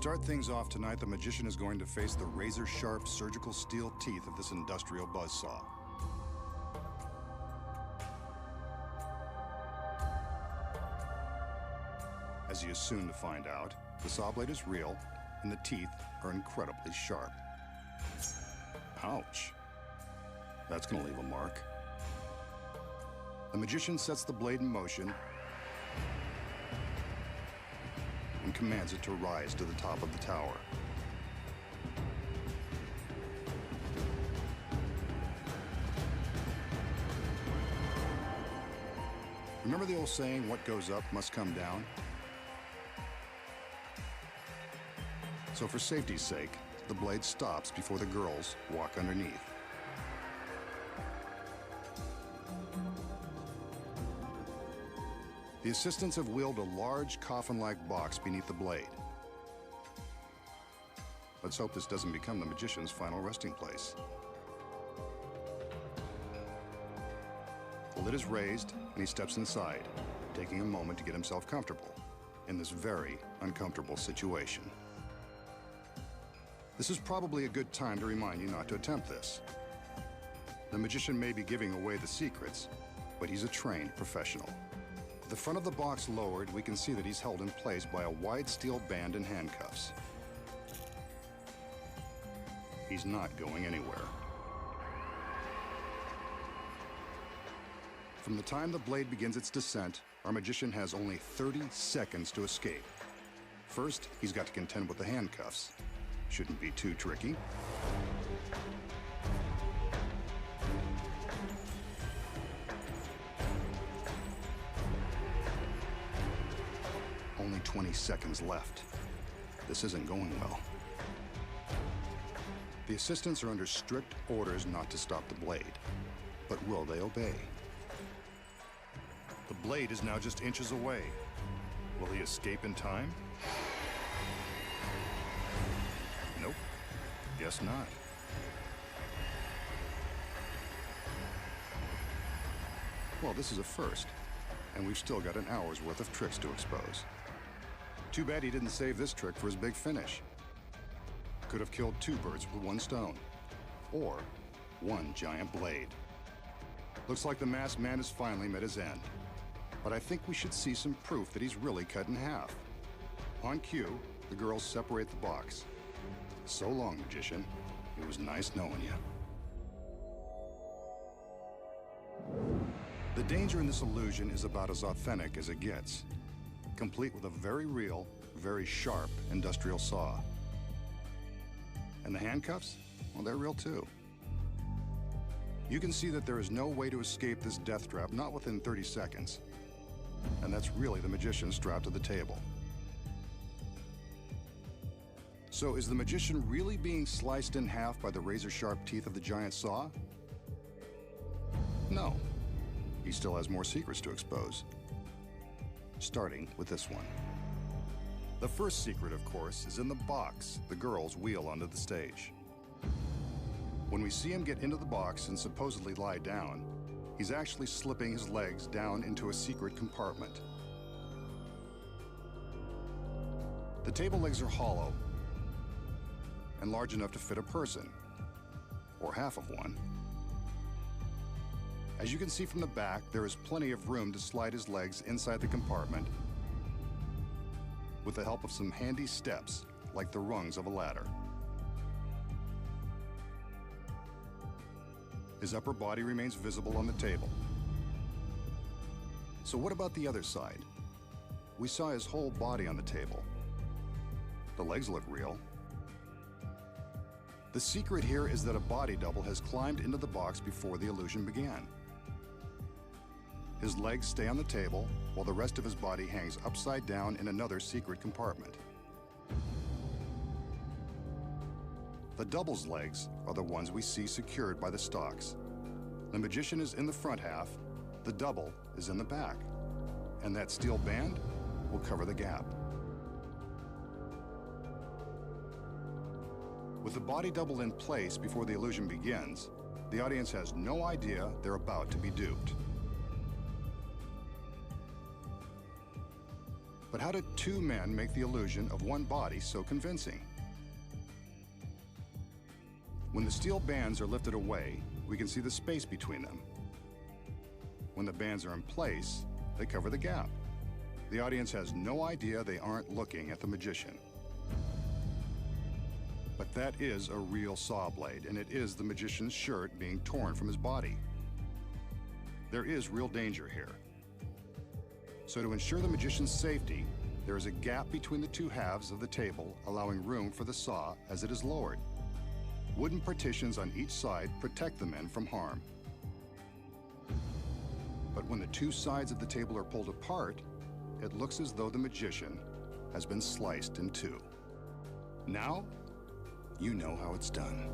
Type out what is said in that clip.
start things off tonight, the magician is going to face the razor-sharp surgical steel teeth of this industrial buzzsaw. As he is soon to find out, the saw blade is real and the teeth are incredibly sharp. Ouch. That's going to leave a mark. The magician sets the blade in motion and commands it to rise to the top of the tower. Remember the old saying, what goes up must come down? So for safety's sake, the blade stops before the girls walk underneath. The assistants have wheeled a large coffin-like box beneath the blade. Let's hope this doesn't become the magician's final resting place. The lid is raised, and he steps inside, taking a moment to get himself comfortable in this very uncomfortable situation. This is probably a good time to remind you not to attempt this. The magician may be giving away the secrets, but he's a trained professional. With the front of the box lowered, we can see that he's held in place by a wide steel band and handcuffs. He's not going anywhere. From the time the blade begins its descent, our magician has only 30 seconds to escape. First, he's got to contend with the handcuffs. Shouldn't be too tricky. Only 20 seconds left. This isn't going well. The assistants are under strict orders not to stop the blade. But will they obey? The blade is now just inches away. Will he escape in time? Nope. Guess not. Well, this is a first, and we've still got an hour's worth of tricks to expose. Too bad he didn't save this trick for his big finish. Could have killed two birds with one stone, or one giant blade. Looks like the masked man has finally met his end. But I think we should see some proof that he's really cut in half. On cue, the girls separate the box. So long, magician. It was nice knowing you. The danger in this illusion is about as authentic as it gets, complete with a very real, very sharp industrial saw. And the handcuffs? Well, they're real too. You can see that there is no way to escape this death trap, not within 30 seconds. And that's really the magician strapped to the table. So is the magician really being sliced in half by the razor-sharp teeth of the giant saw? No. He still has more secrets to expose. Starting with this one. The first secret, of course, is in the box the girls wheel onto the stage. When we see him get into the box and supposedly lie down, he's actually slipping his legs down into a secret compartment. The table legs are hollow and large enough to fit a person, or half of one. As you can see from the back, there is plenty of room to slide his legs inside the compartment with the help of some handy steps, like the rungs of a ladder. His upper body remains visible on the table. So what about the other side? We saw his whole body on the table. The legs look real. The secret here is that a body double has climbed into the box before the illusion began. His legs stay on the table, while the rest of his body hangs upside down in another secret compartment. The double's legs are the ones we see secured by the stalks. The magician is in the front half, the double is in the back, and that steel band will cover the gap. With the body double in place before the illusion begins, the audience has no idea they're about to be duped. But how did two men make the illusion of one body so convincing? When the steel bands are lifted away, we can see the space between them. When the bands are in place, they cover the gap. The audience has no idea they aren't looking at the magician. But that is a real saw blade, and it is the magician's shirt being torn from his body. There is real danger here. So to ensure the magician's safety, there is a gap between the two halves of the table, allowing room for the saw as it is lowered. Wooden partitions on each side protect the men from harm. But when the two sides of the table are pulled apart, it looks as though the magician has been sliced in two. Now, you know how it's done.